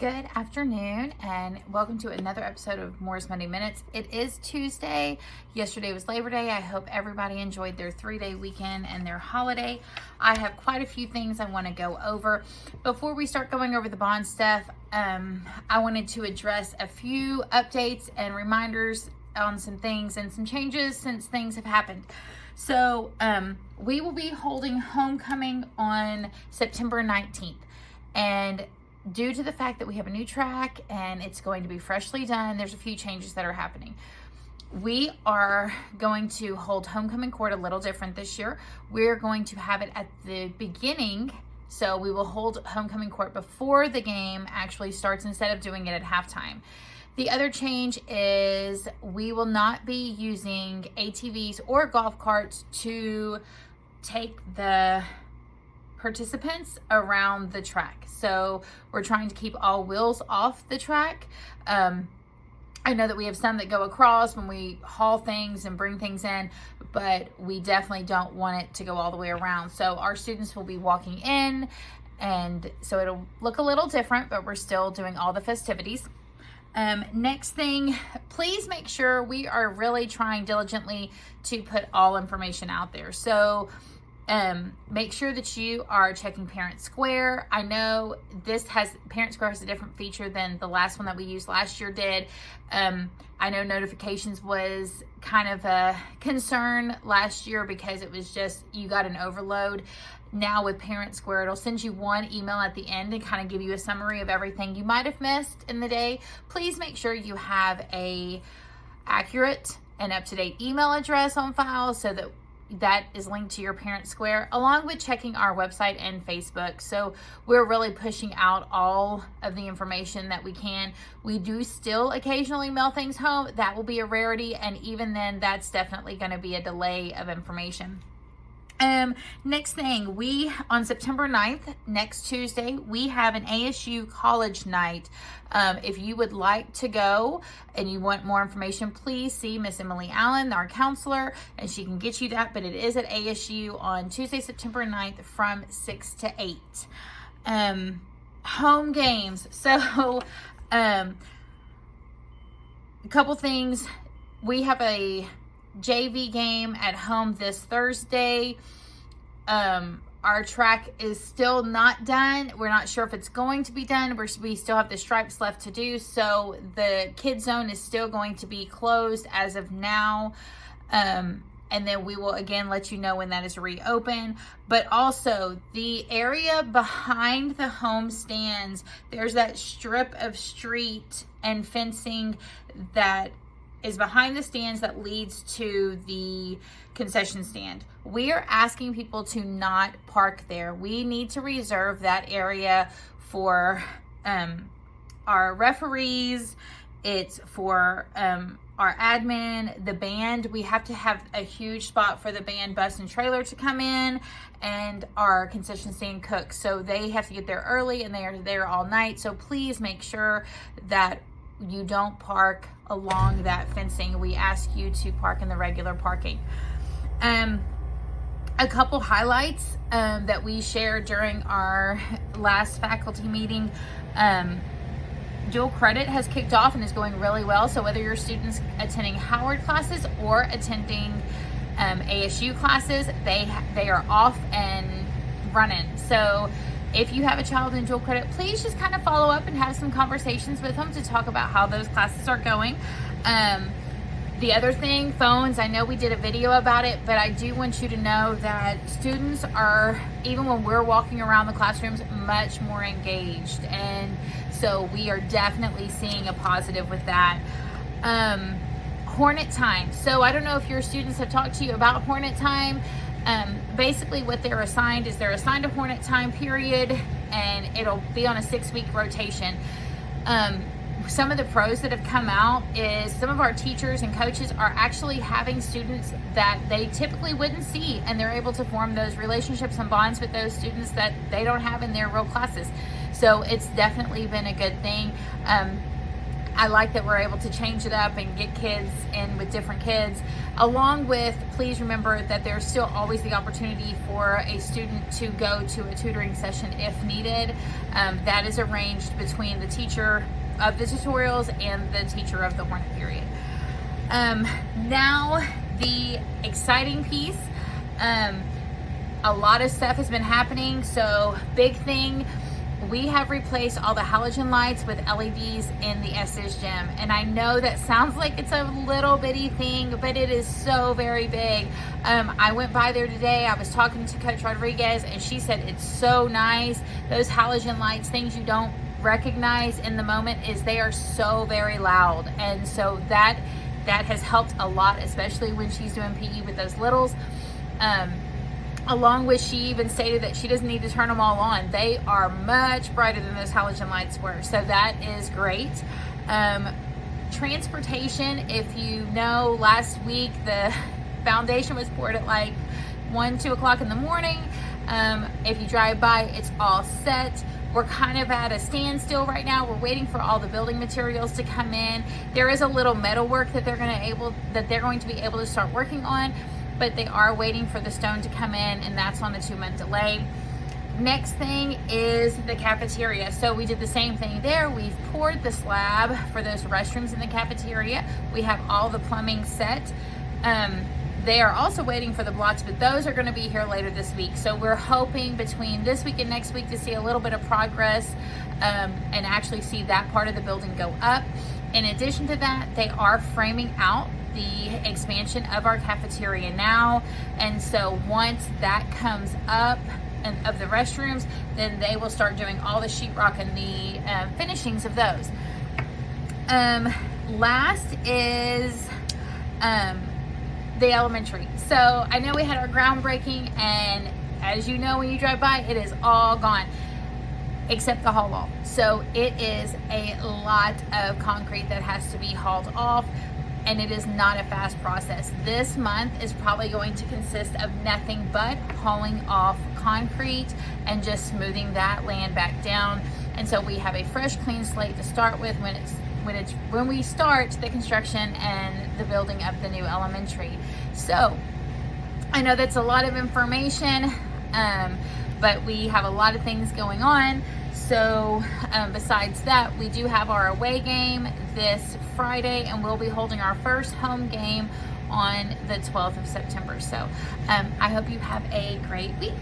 Good afternoon and welcome to another episode of Morris Monday Minutes. It is Tuesday. Yesterday was Labor Day. I hope everybody enjoyed their 3-day weekend and their holiday. I have quite a few things I want to go over. Before we start going over the bond stuff, I wanted to address a few updates and reminders on some things and some changes since things have happened. So we will be holding homecoming on September 19th. And due to the fact that we have a new track and it's going to be freshly done, there's a few changes that are happening. We are going to hold homecoming court a little different this year. We're going to have it at the beginning. So we will hold homecoming court before the game actually starts instead of doing it at halftime. The other change is we will not be using ATVs or golf carts to take the participants around the track. So we're trying to keep all wheels off the track. I know that we have some that go across when we haul things and bring things in, but we definitely don't want it to go all the way around. So our students will be walking in, and so it'll look a little different, but we're still doing all the festivities. Next thing, please make sure we are really trying diligently to put all information out there. So make sure that you are checking Parent Square. I know Parent Square has a different feature than the last one that we used last year did. I know notifications was kind of a concern last year because it was just, you got an overload. Now with Parent Square, it'll send you one email at the end and kind of give you a summary of everything you might have missed in the day. Please make sure you have a accurate and up-to-date email address on file so that is linked to your Parent Square, along with checking our website and Facebook. So we're really pushing out all of the information that we can. We do still occasionally mail things home. That will be a rarity, and even then, that's definitely going to be a delay of information. Next thing, on September 9th, next Tuesday, we have an ASU college night. If you would like to go and you want more information, please see Miss Emily Allen, our counselor, and she can get you that. But it is at ASU on Tuesday, September 9th from 6 to 8. Home games. So, a couple things. We have a JV game at home this Thursday. Our track is still not done. We're not sure if it's going to be done. We still have the stripes left to do. So the kid zone is still going to be closed as of now. And then we will again let you know when that is reopened. But also the area behind the home stands, there's that strip of street and fencing that is behind the stands that leads to the concession stand. We are asking people to not park there. We need to reserve that area for our referees. It's for our admin, the band. We have to have a huge spot for the band bus and trailer to come in, and our concession stand cooks. So they have to get there early, and they are there all night. So please make sure that you don't park along that fencing. We ask you to park in the regular parking. A couple highlights that we shared during our last faculty meeting. Dual credit has kicked off and is going really well. So whether your students attending Howard classes or attending ASU classes, they are off and running. So if you have a child in dual credit, please just kind of follow up and have some conversations with them to talk about how those classes are going. The other thing, phones, I know we did a video about it, but I do want you to know that students are, even when we're walking around the classrooms, much more engaged. And so we are definitely seeing a positive with that. Hornet time. So I don't know if your students have talked to you about Hornet time. Basically what they're assigned is they're assigned a Hornet time period, and it'll be on a 6-week rotation. Some of the pros that have come out is some of our teachers and coaches are actually having students that they typically wouldn't see, and they're able to form those relationships and bonds with those students that they don't have in their real classes. So it's definitely been a good thing. I like that we're able to change it up and get kids in with different kids, along with, please remember that there's still always the opportunity for a student to go to a tutoring session if needed. That is arranged between the teacher of the tutorials and the teacher of the Hornet period. Now, the exciting piece, a lot of stuff has been happening. So big thing, we have replaced all the halogen lights with LEDs in the Estes gym. And I know that sounds like it's a little bitty thing, but it is so very big. I went by there today. I was talking to Coach Rodriguez and she said it's so nice. Those halogen lights, things you don't recognize in the moment, is they are so very loud. And so that has helped a lot, especially when she's doing PE with those littles. Along with, she even stated that she doesn't need to turn them all on. They are much brighter than those halogen lights were. So that is great. Transportation, if you know, last week the foundation was poured at like 2 o'clock in the morning. If you drive by, it's all set. We're kind of at a standstill right now. We're waiting for all the building materials to come in. There is a little metal work that they're going to be able to start working on, but they are waiting for the stone to come in, and that's on a 2-month delay. Next thing is the cafeteria. So we did the same thing there. We've poured the slab for those restrooms in the cafeteria. We have all the plumbing set. They are also waiting for the blocks, but those are going to be here later this week. So we're hoping between this week and next week to see a little bit of progress and actually see that part of the building go up. In addition to that, they are framing out the expansion of our cafeteria now. And so once that comes up, and of the restrooms, then they will start doing all the sheetrock and the finishings of those. Last is the elementary. So I know we had our groundbreaking, and as you know, when you drive by, it is all gone except the haul wall. So it is a lot of concrete that has to be hauled off, and it is not a fast process. This month is probably going to consist of nothing but hauling off concrete and just smoothing that land back down. And so we have a fresh, clean slate to start with when we start the construction and the building of the new elementary. So I know that's a lot of information, but we have a lot of things going on. So besides that, we do have our away game this Friday, and we'll be holding our first home game on the 12th of September. So I hope you have a great week.